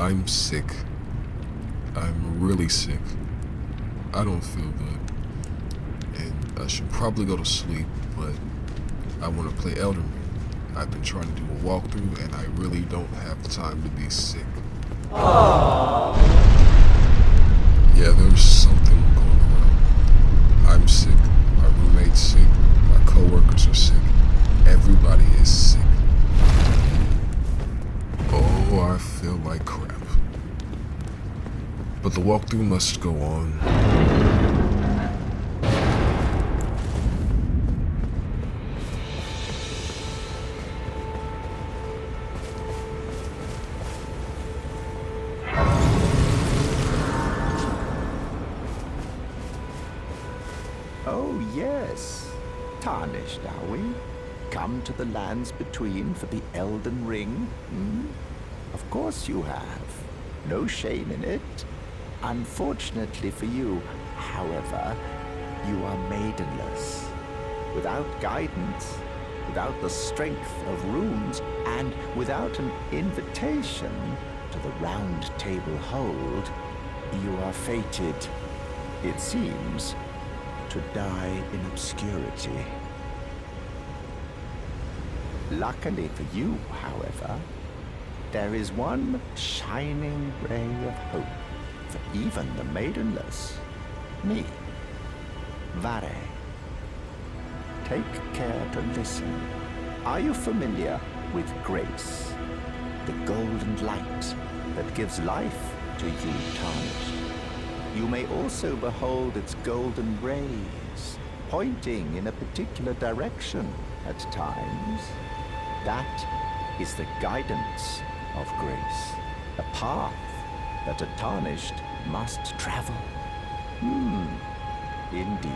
I'm sick. I'm really sick. I don't feel good. And I should probably go to sleep, but I want to play Elden Ring. I've been trying to do a walkthrough, and I really don't have time to be sick. Aww. Yeah, there's something going around. I'm sick, my roommate's sick, my coworkers are sick, everybody is sick. Oh, I feel like crap. But the walkthrough must go on. Oh, yes. Tarnished, are we? Come to the lands between for the Elden Ring? Of course you have. No shame in it. Unfortunately for you, however, you are maidenless. Without guidance, without the strength of runes, and without an invitation to the Round Table Hold, you are fated, it seems, to die in obscurity. Luckily for you, however, there is one shining ray of hope for even the maidenless. Me, Vare. Take care to listen. Are you familiar with grace? The golden light that gives life to you, Tarnished. You may also behold its golden rays, pointing in a particular direction at times. That is the guidance of grace, a path that a Tarnished must travel. Indeed.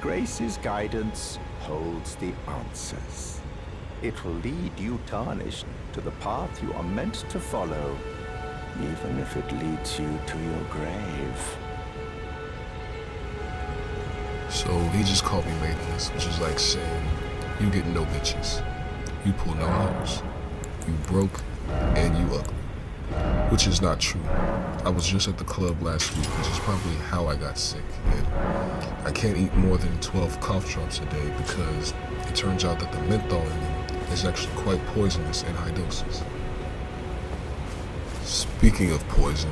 Grace's guidance holds the answers. It will lead you, Tarnished, to the path you are meant to follow, even if it leads you to your grave. So he just called me maidenless, which is like saying, you get no bitches. You pull no hoes. You broke, and you ugly. Which is not true. I was just at the club last week, which is probably how I got sick. And I can't eat more than 12 cough drops a day because it turns out that the menthol in them is actually quite poisonous in high doses. Speaking of poison,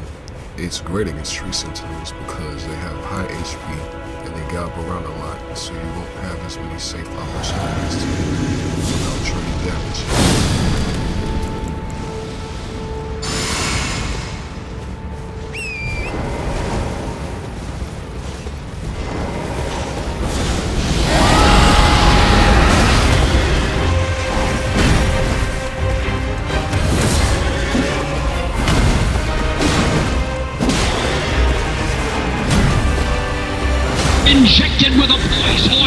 it's great against tree sentinels because they have high HP and they gallop around a lot, so you won't have as many safe opportunities to without trading damage. Injected with a poison.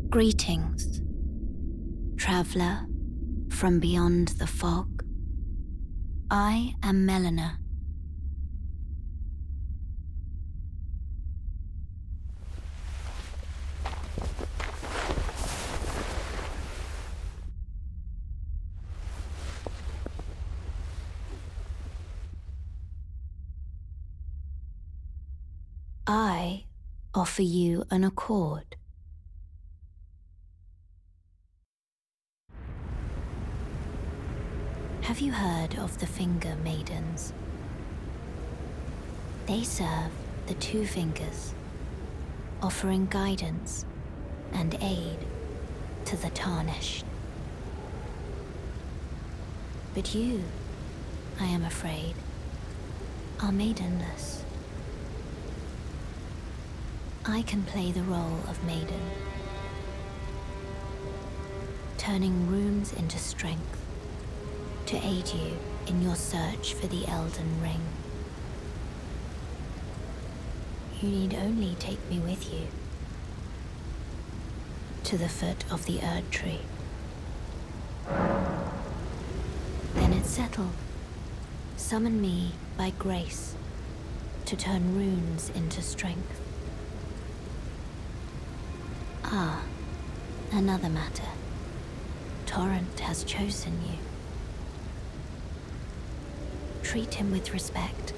Greetings, traveler from beyond the fog. I am Melina. I offer you an accord. Have you heard of the Finger Maidens? They serve the Two Fingers, offering guidance and aid to the Tarnished. But you, I am afraid, are maidenless. I can play the role of maiden, turning runes into strength to aid you in your search for the Elden Ring. You need only take me with you to the foot of the Erd Tree. Then it's settled. Summon me by grace to turn runes into strength. Ah, another matter. Torrent has chosen you. Treat him with respect.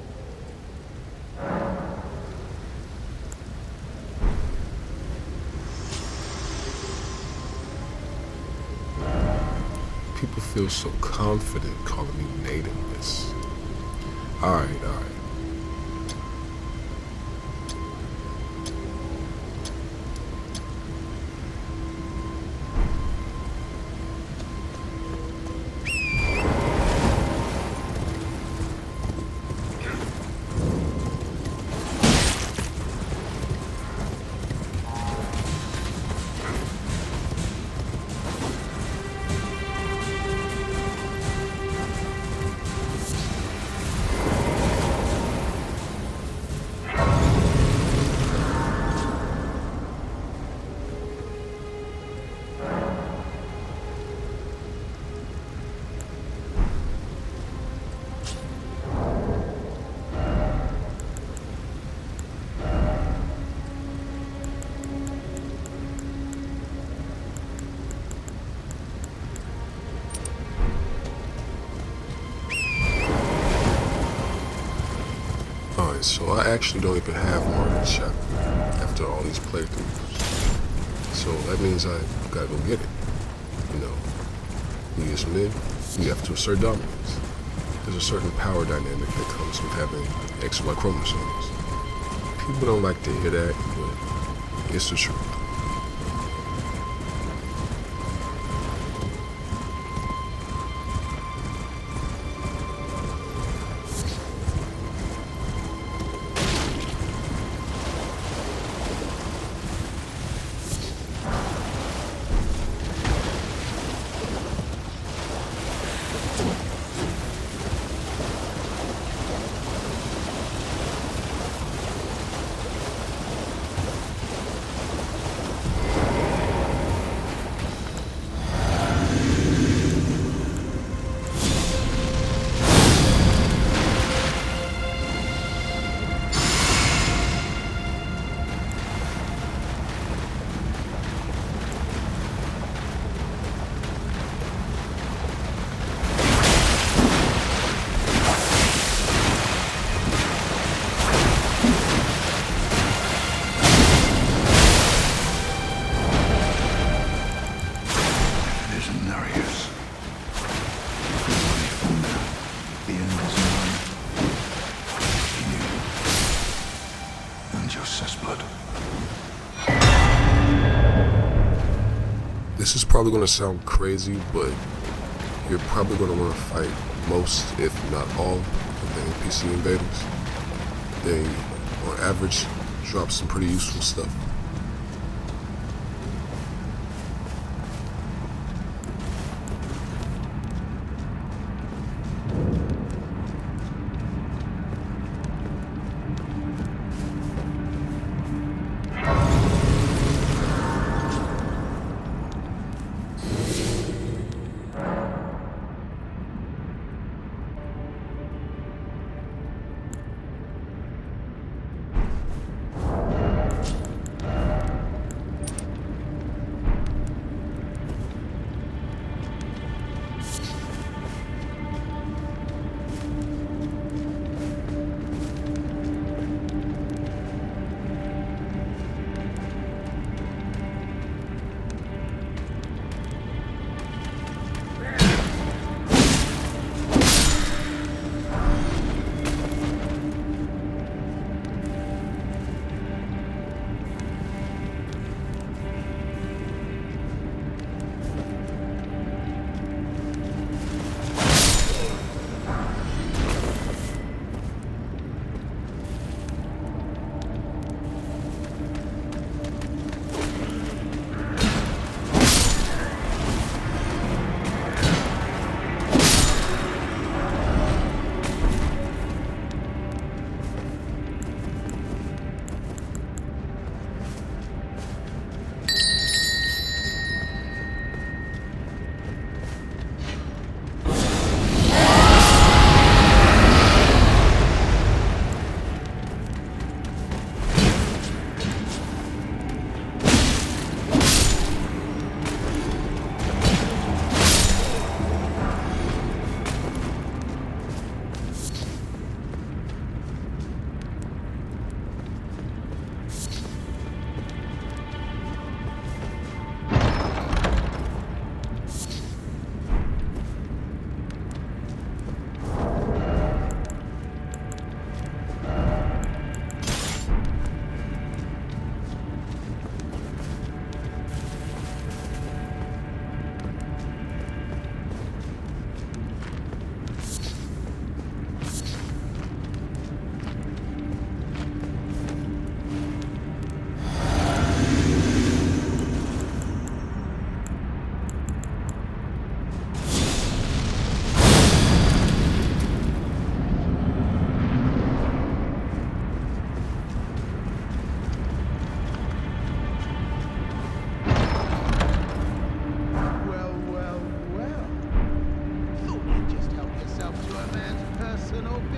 People feel so confident calling me maidenless. Alright. Alright, so I actually don't even have Margit shot after all these playthroughs. So that means I gotta go get it. You know, we as men, we have to assert dominance. There's a certain power dynamic that comes with having XY chromosomes. People don't like to hear that, but it's the truth. This is probably going to sound crazy, but you're probably going to want to fight most, if not all, of the NPC invaders. They, on average, drop some pretty useful stuff.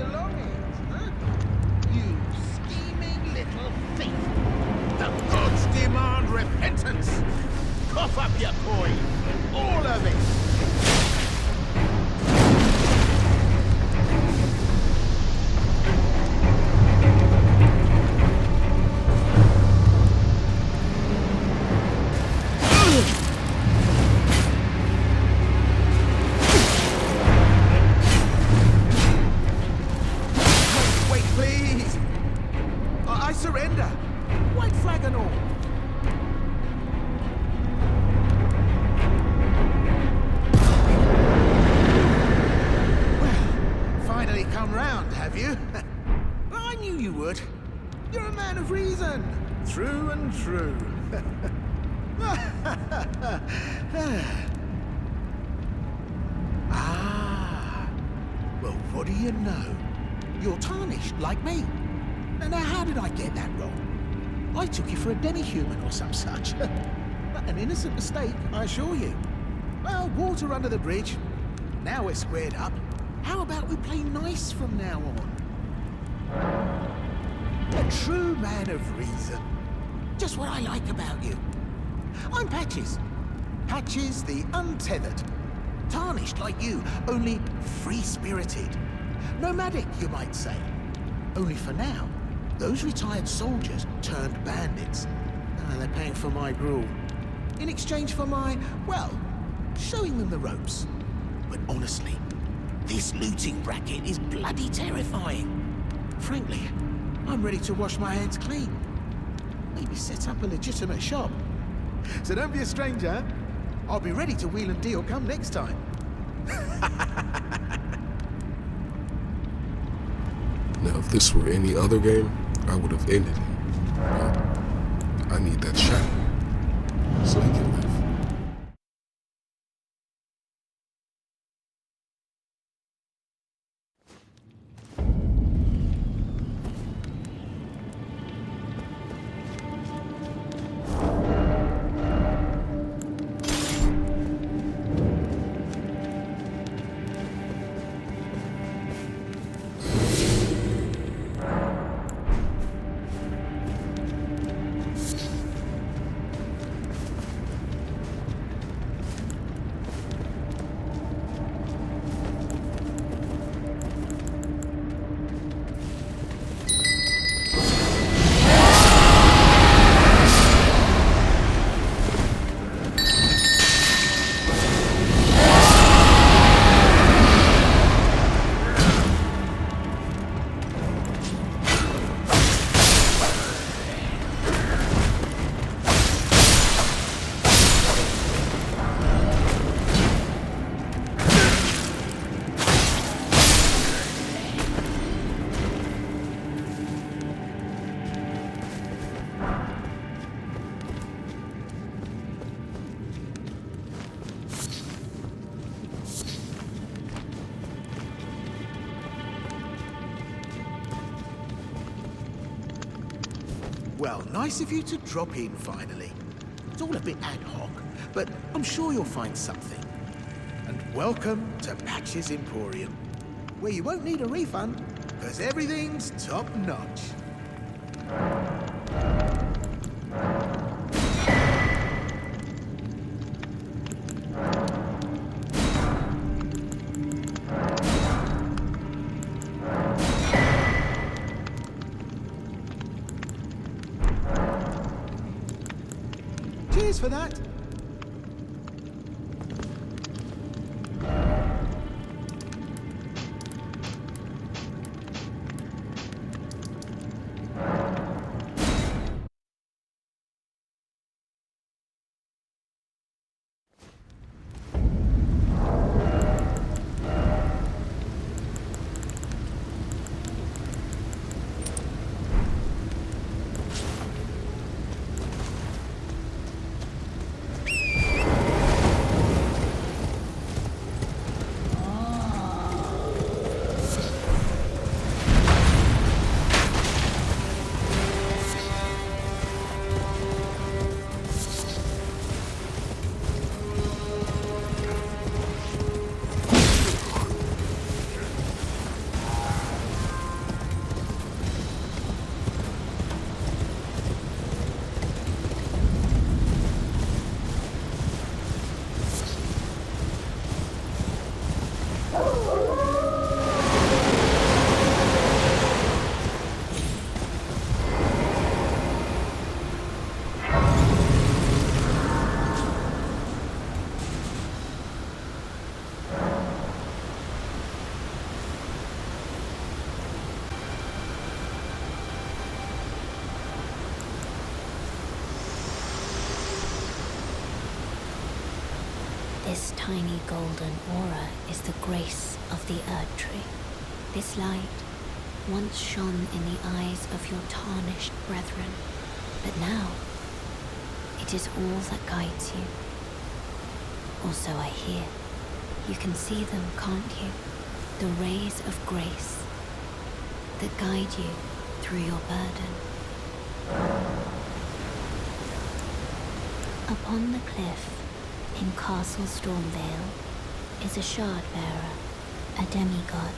belongings, huh? You scheming little thief! The gods demand repentance! Cough up your coin! All of it! Wait, please! I surrender! White flag and all! Well, finally come round, have you? I knew you would. You're a man of reason. True and true. Ah. Well, what do you know? You're tarnished, like me. Now, how did I get that wrong? I took you for a demi-human or some such. An innocent mistake, I assure you. Well, water under the bridge. Now we're squared up. How about we play nice from now on? A true man of reason. Just what I like about you. I'm Patches. Patches the untethered. Tarnished like you, only free-spirited. Nomadic, you might say. Only for now, those retired soldiers turned bandits. They're paying for my gruel. In exchange for my, well, showing them the ropes. But honestly, this looting racket is bloody terrifying. Frankly, I'm ready to wash my hands clean. Maybe set up a legitimate shop. So don't be a stranger. I'll be ready to wheel and deal come next time. Now, if this were any other game, I would have ended it. But I need that shadow so he can live. Well, nice of you to drop in finally. It's all a bit ad hoc, but I'm sure you'll find something. And welcome to Patches Emporium, where you won't need a refund, because everything's top-notch. Cheers for that. This tiny golden aura is the grace of the Erd Tree. This light once shone in the eyes of your tarnished brethren, but now it is all that guides you. Or so I hear. You can see them, can't you? The rays of grace that guide you through your burden. Upon the cliff in Castle Stormvale is a shard bearer, a demigod,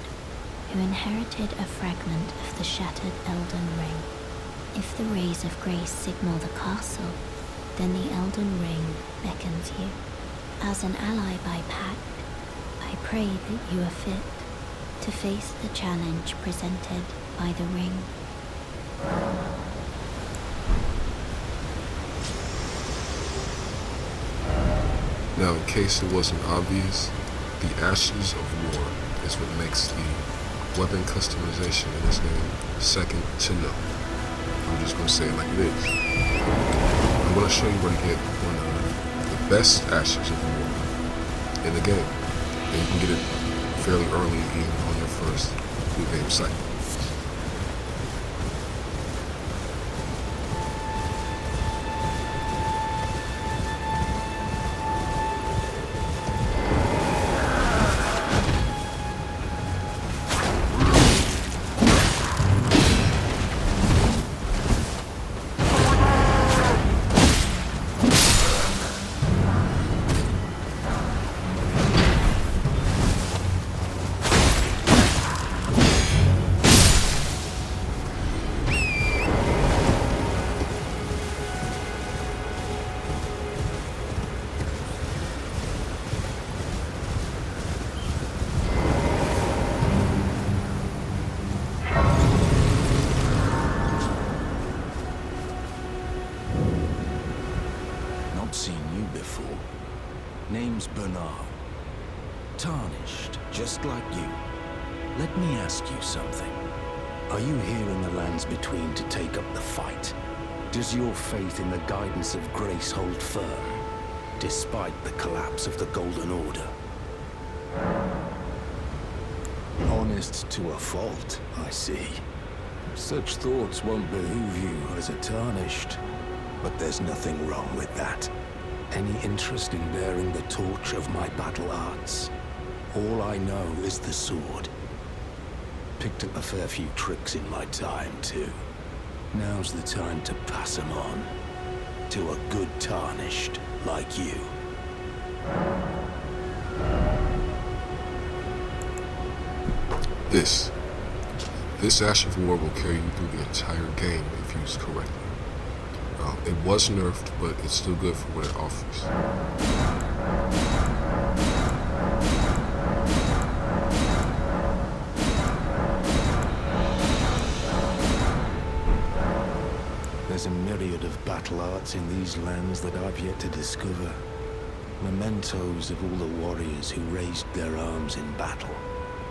who inherited a fragment of the shattered Elden ring. If the rays of grace signal the castle, then the Elden ring beckons you. As an ally by pact, I pray that you are fit to face the challenge presented by the ring. Now, in case it wasn't obvious, the Ashes of War is what makes the weapon customization in this game second to none. I'm just going to say it like it is. I'm going to show you where to get one of the best Ashes of War in the game. And you can get it fairly early, even on your first new game cycle. Name's Bernal. Tarnished, just like you. Let me ask you something. Are you here in the lands between to take up the fight? Does your faith in the guidance of grace hold firm, despite the collapse of the Golden Order? Honest to a fault, I see. Such thoughts won't behoove you as a Tarnished, but there's nothing wrong with that. Any interest in bearing the torch of my battle arts? All I know is the sword. Picked up a fair few tricks in my time, too. Now's the time to pass them on. To a good Tarnished like you. This Ash of War will carry you through the entire game if used correctly. It was nerfed, but it's still good for what it offers. There's a myriad of battle arts in these lands that I've yet to discover. Mementos of all the warriors who raised their arms in battle,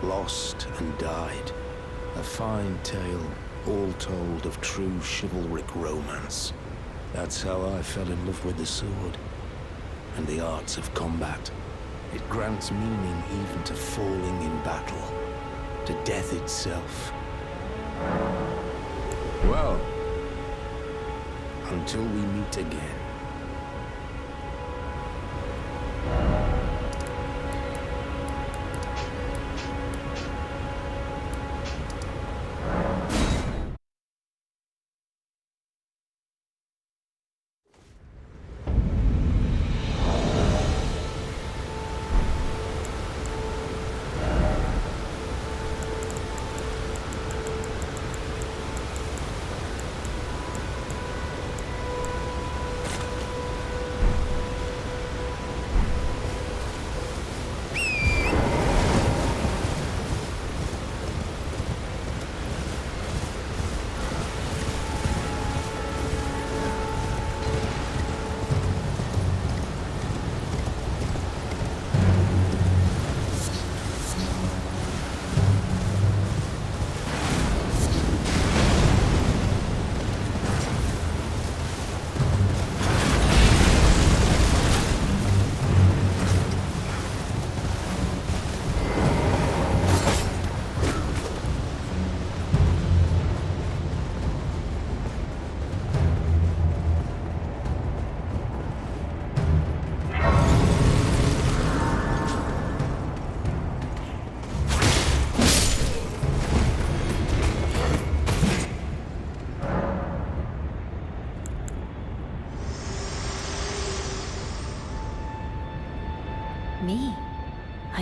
lost and died. A fine tale, all told, of true chivalric romance. That's how I fell in love with the sword and the arts of combat. It grants meaning even to falling in battle, to death itself. Well, until we meet again.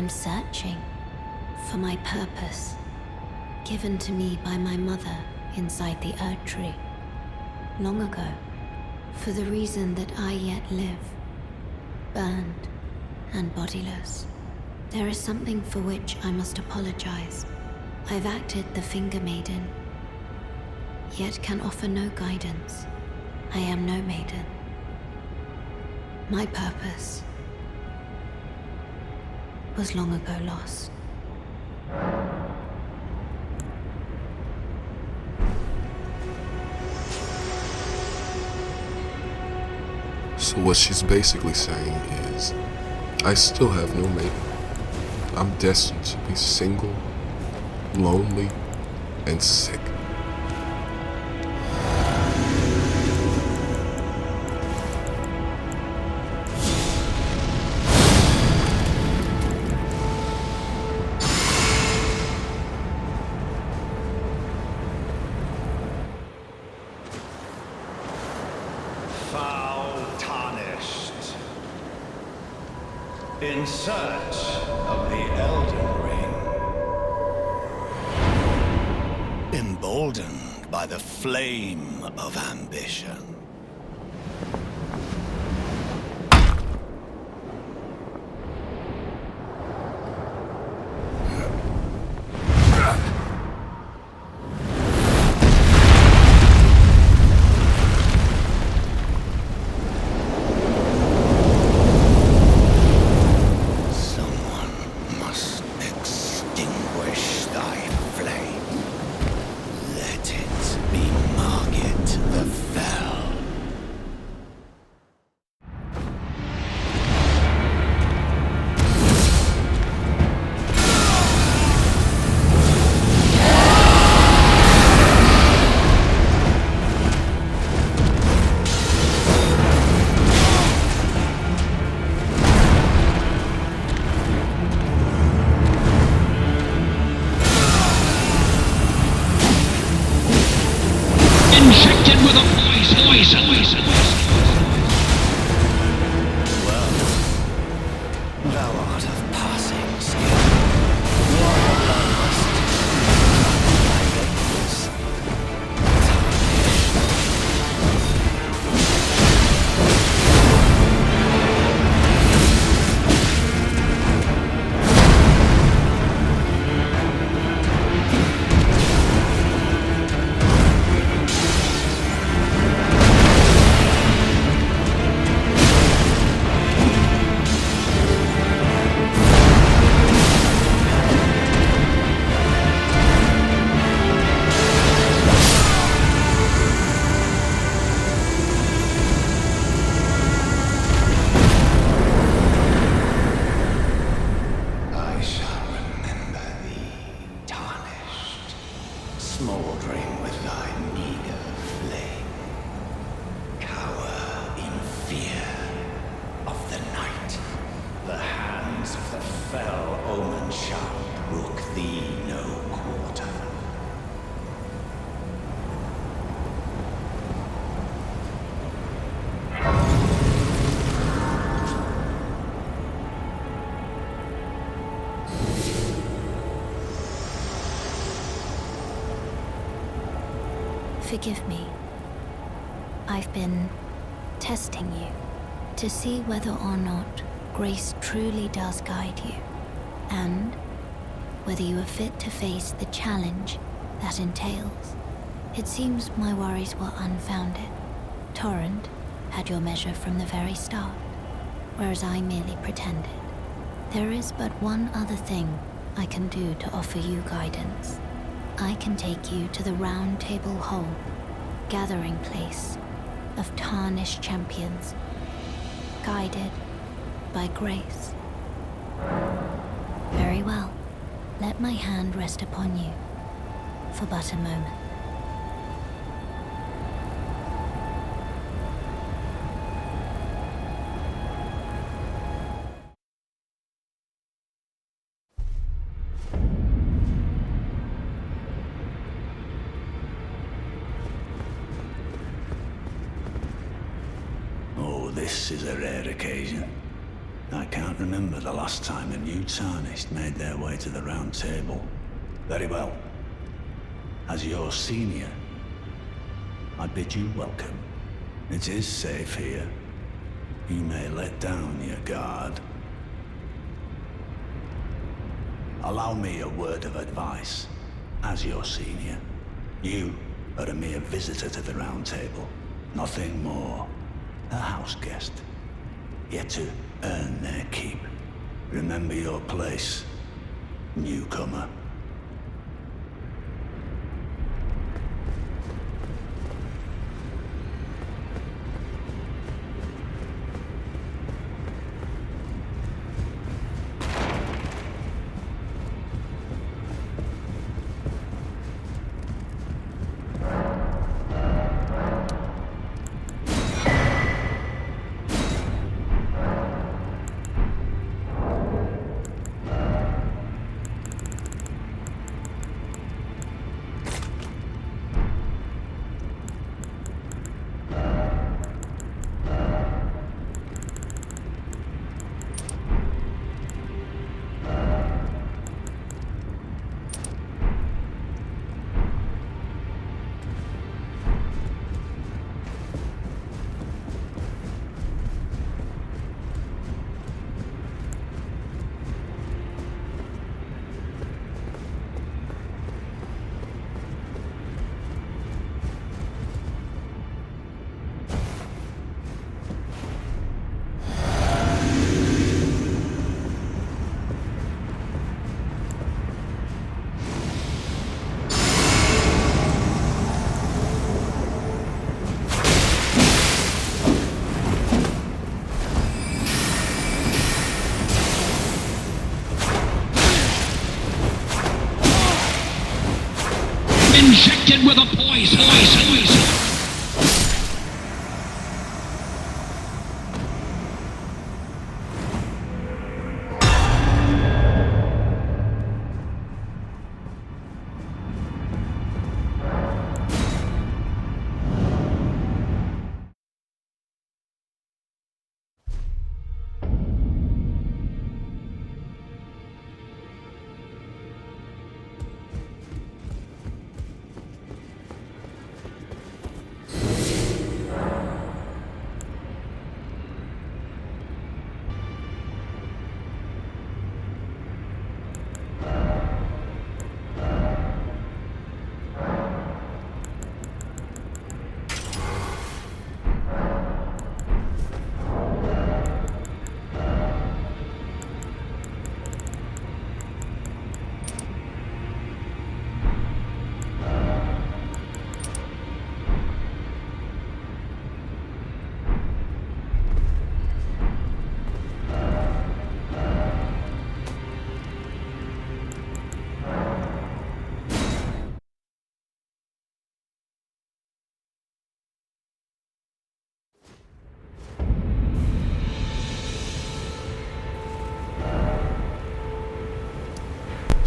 am searching for my purpose, given to me by my mother inside the Erd Tree, long ago, for the reason that I yet live, burned and bodiless. There is something for which I must apologize. I've acted the Finger Maiden, yet can offer no guidance. I am no maiden. My purpose was long ago lost. So what she's basically saying is, I still have no maiden. I'm destined to be single, lonely, and sick. Foul tarnished. In search of the Elden Ring. Emboldened by the flame of ambition. Margit the Fell. Injected with a poison. Thou art of passing skill. One last. I shall remember thee, tarnished, smouldering with thy meager flame. Cower in fear of the night. The hands of the fell Omen shall brook thee no quarter. Forgive me. I've been testing you to see whether or not grace truly does guide you, and whether you are fit to face the challenge that entails. It seems my worries were unfounded. Torrent had your measure from the very start, whereas I merely pretended. There is but one other thing I can do to offer you guidance. I can take you to the Round Table Hall, gathering place of tarnished champions, guided by grace. Very well. Let my hand rest upon you for but a moment. Oh, this is a rare occasion. I can't remember the last time a new Tarnished made their way to the Round Table. Very well. As your senior, I bid you welcome. It is safe here. You may let down your guard. Allow me a word of advice. As your senior, you are a mere visitor to the Round Table. Nothing more. A house guest. Yet to earn their keep. Remember your place, newcomer. Injected with a poison.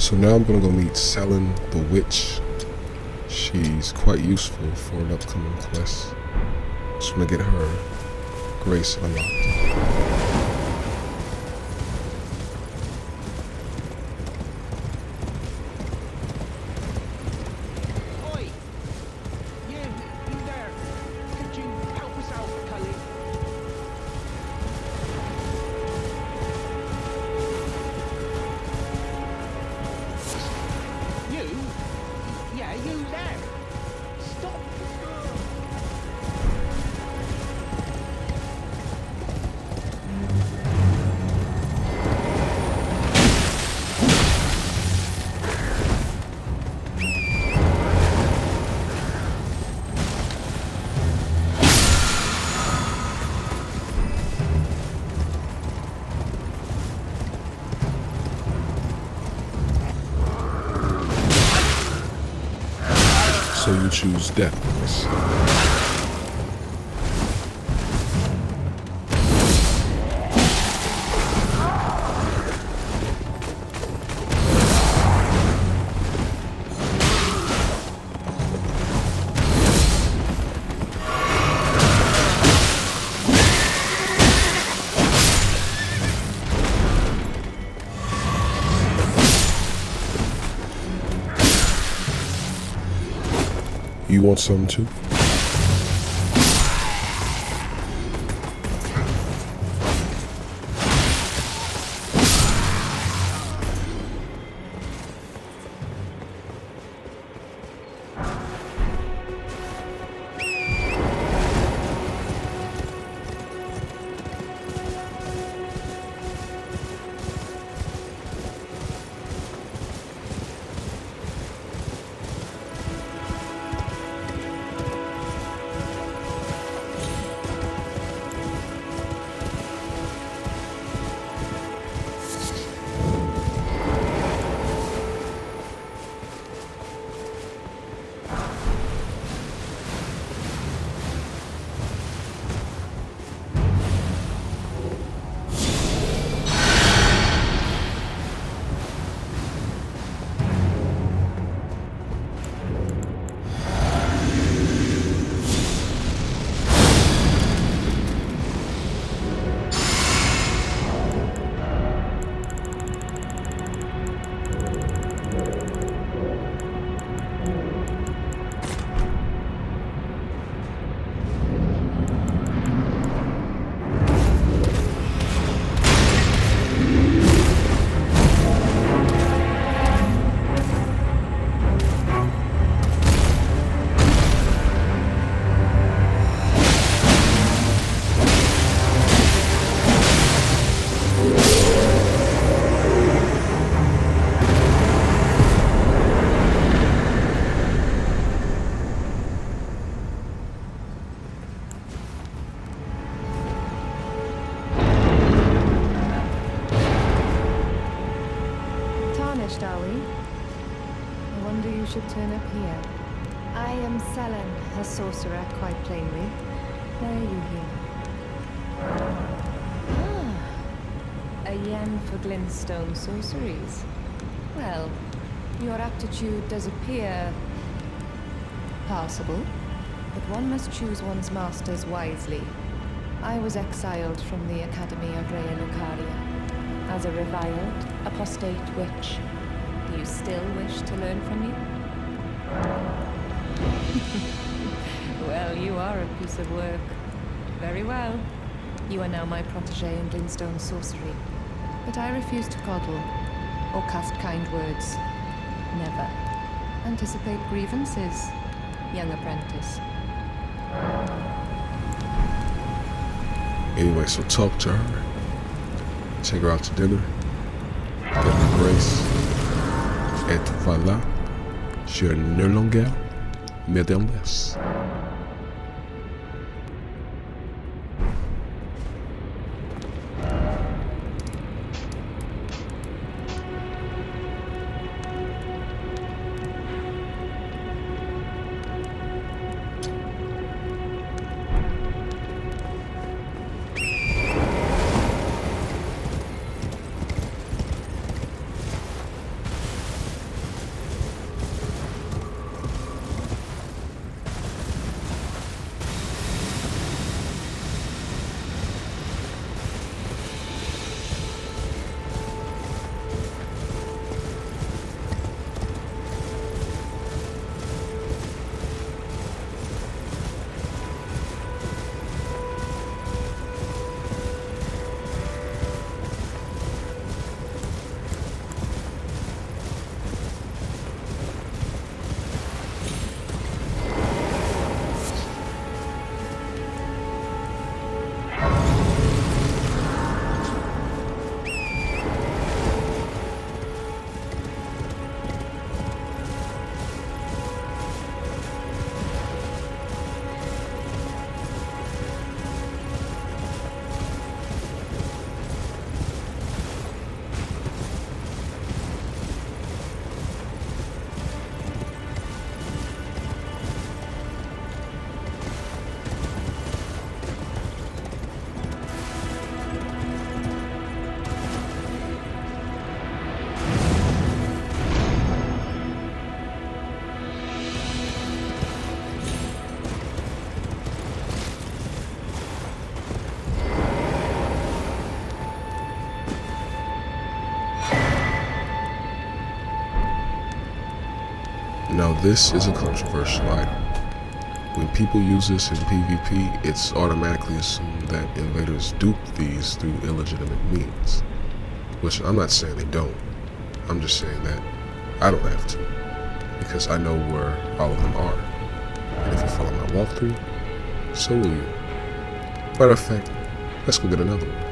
So now I'm gonna go meet Selin the Witch. She's quite useful for an upcoming quest. Just wanna get her grace unlocked. So you choose death. You want something too? should turn up here. I am Selen, a sorcerer, quite plainly. Why are you here? Ah, a yen for glintstone sorceries. Well, your aptitude does appear passable, but one must choose one's masters wisely. I was exiled from the Academy of Rea Lucaria as a reviled, apostate witch. Do you still wish to learn from me? Well, you are a piece of work. Very well. You are now my protege in glintstone sorcery. But I refuse to coddle or cast kind words. Never. Anticipate grievances, young apprentice. Anyway, so talk to her. Take her out to dinner. Get her grace. Et voilà. Je ne longer me délaisse. this is a controversial item. When people use this in PvP, it's automatically assumed that invaders dupe these through illegitimate means. Which I'm not saying they don't. I'm just saying that I don't have to. Because I know where all of them are. And if you follow my walkthrough, so will you. Matter of fact, let's go get another one.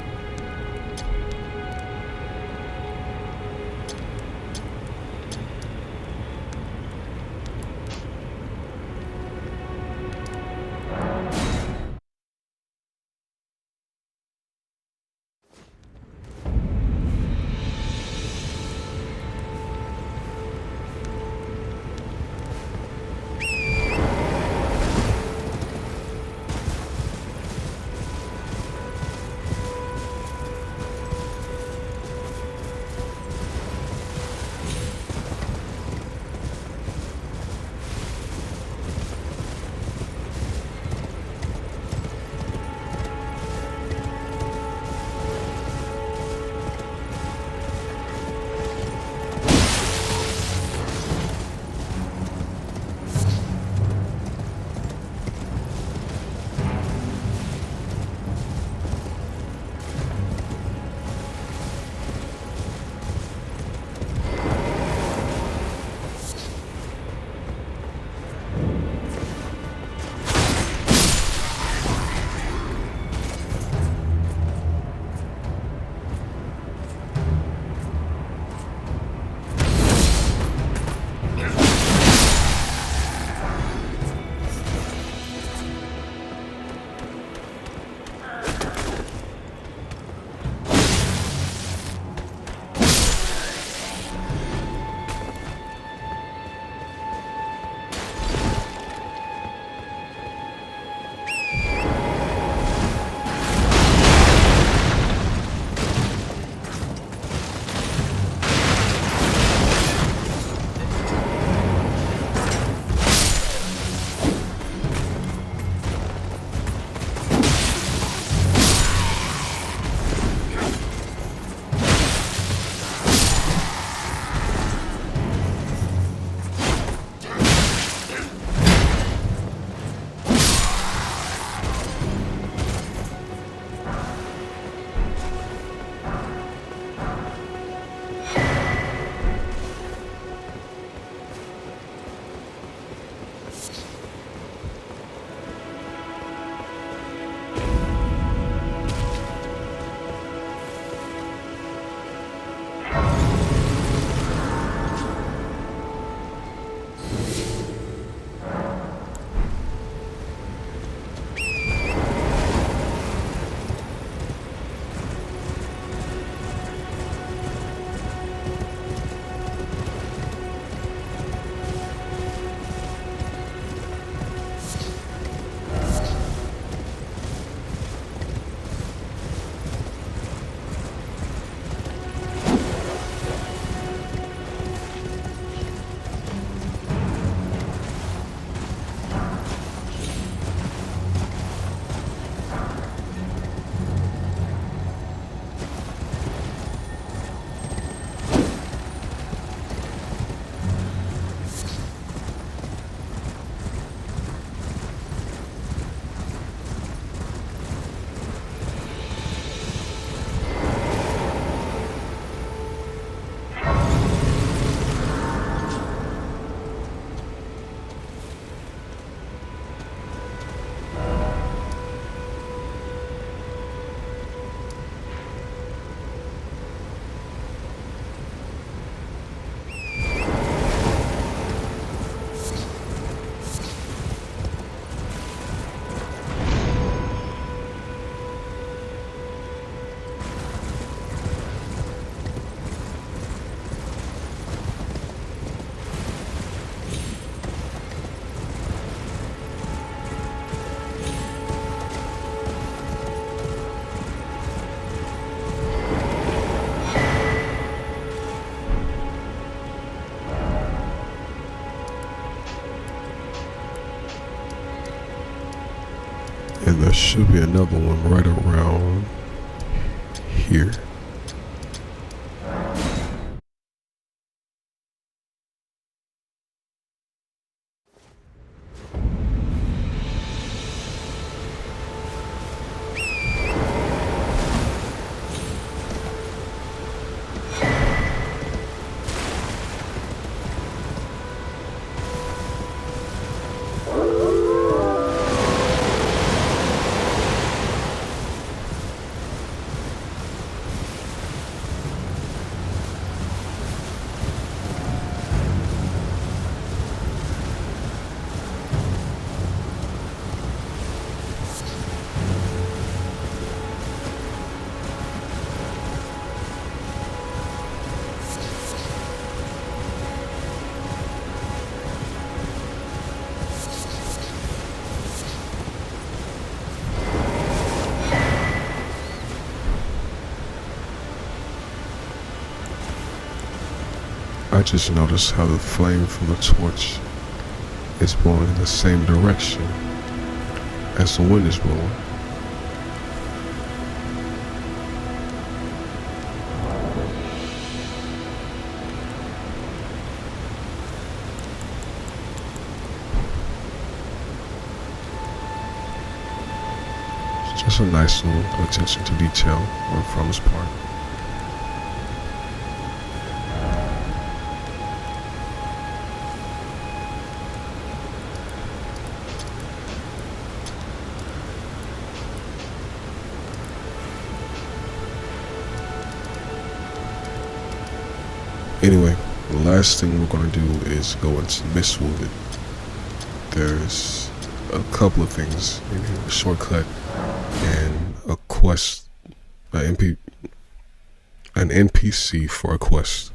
And there should be another one right around here. I just noticed how the flame from the torch is blowing in the same direction as the wind is blowing. It's just a nice little attention to detail from his part. Anyway, the last thing we're going to do is go into Mistwood. There's a couple of things in here, a shortcut and a quest, an NPC for a quest.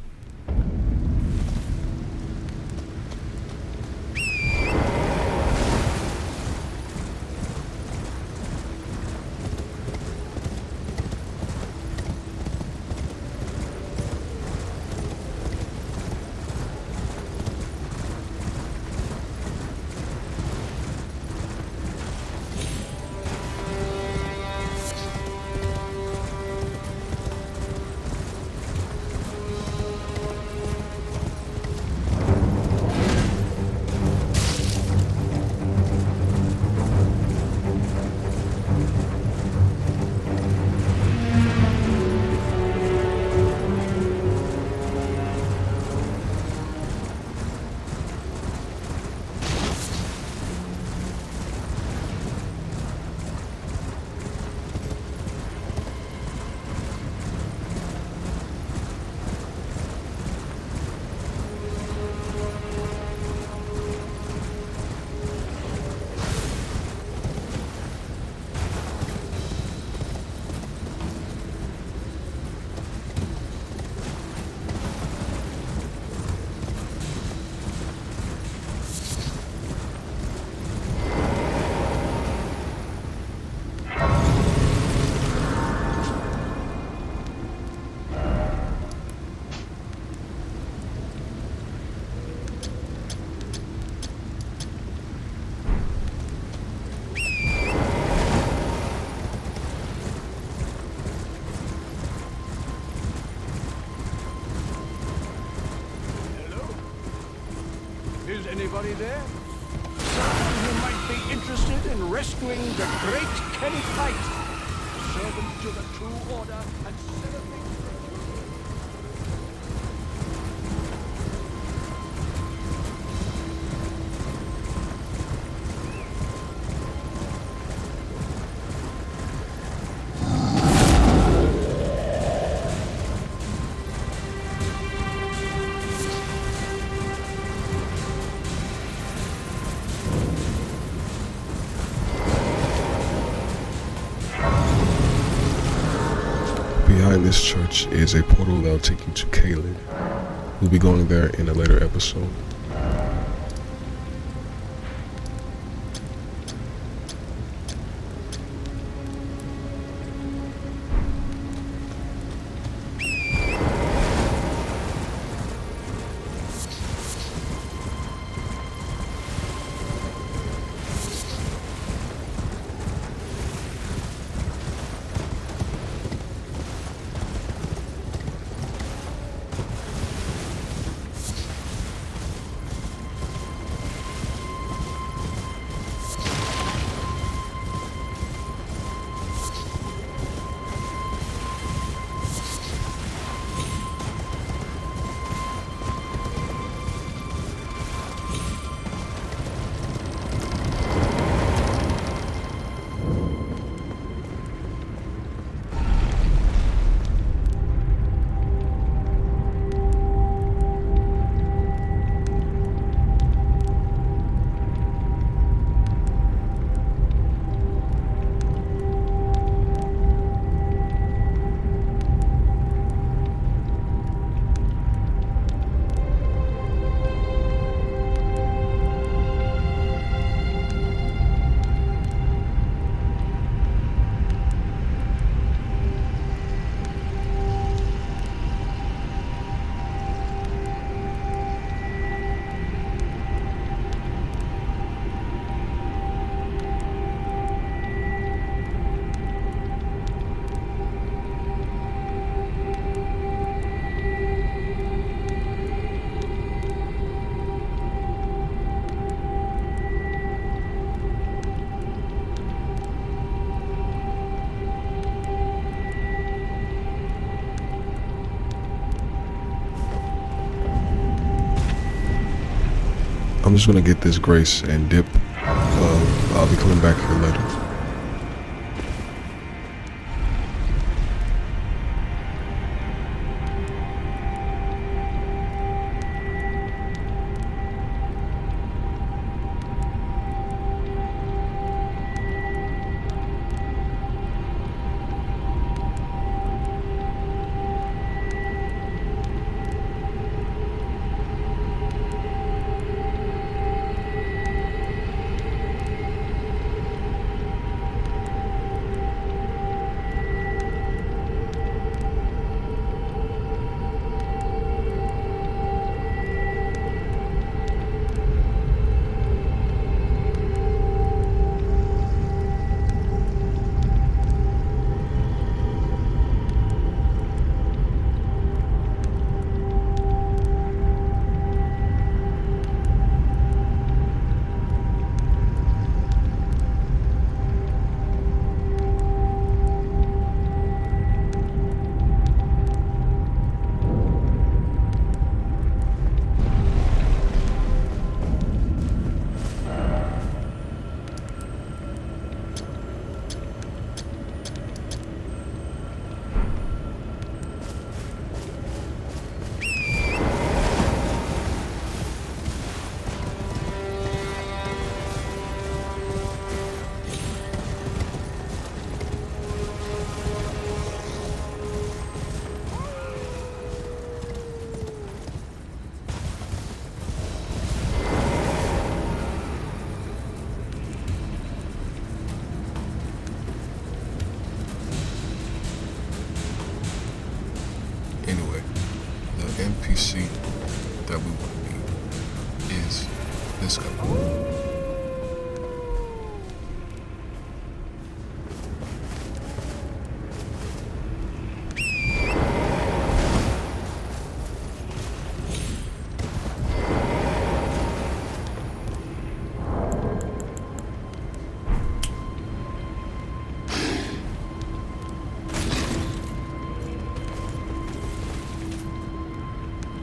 Is anybody there? Someone who might be interested in rescuing the great Kenite, servant to the true order and celebrating. Behind this church is a portal that'll take you to Caelid. We'll be going there in a later episode. I'm just gonna get this grace and dip. I'll be coming back here later. Anyway, the NPC that we want to meet is this guy.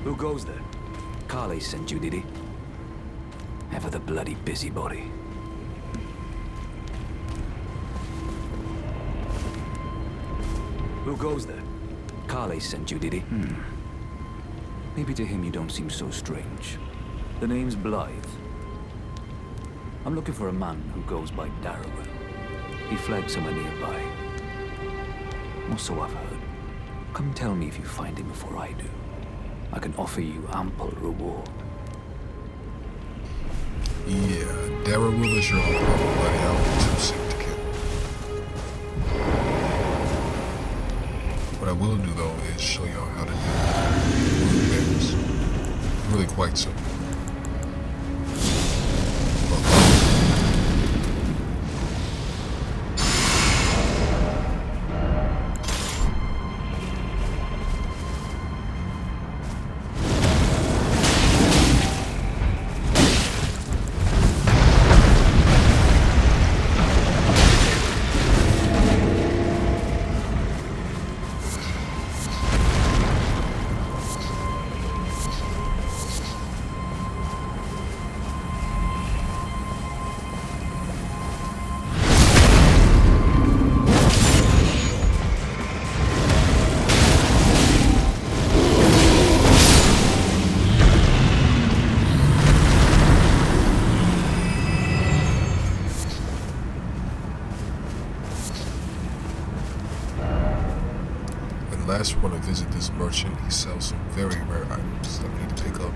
Who goes there? Carly sent you, did he? Ever the bloody busybody. Who goes there? Carly sent you, did he? Maybe to him you don't seem so strange. The name's Blythe. I'm looking for a man who goes by Darrowell. He fled somewhere nearby. Or so I've heard. Come tell me if you find him before I do. I can offer you ample reward. Yeah, Darrowell is your own brother, buddy. I would be too sick to kill. What I will do, though, is show y'all how to do things. Really quite simple. Last want to visit this merchant. He sells some very rare items that we need to pick up.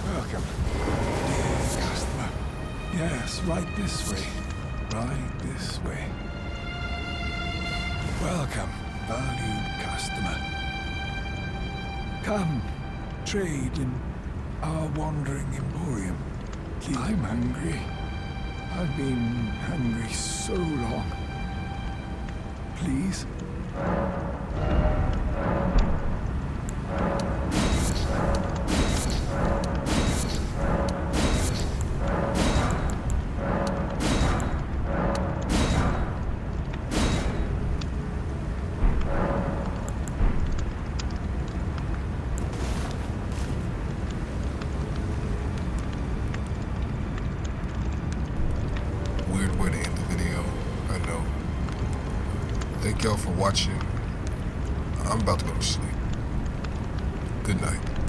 Welcome, dear customer. Yes, right this way. Right this way. Welcome, valued customer. Come, trade in our wandering emporium. I'm hungry. I've been hungry so long. Please, Weird way to end the video, I know. Thank y'all for watching. I'm about to go to sleep. Good night.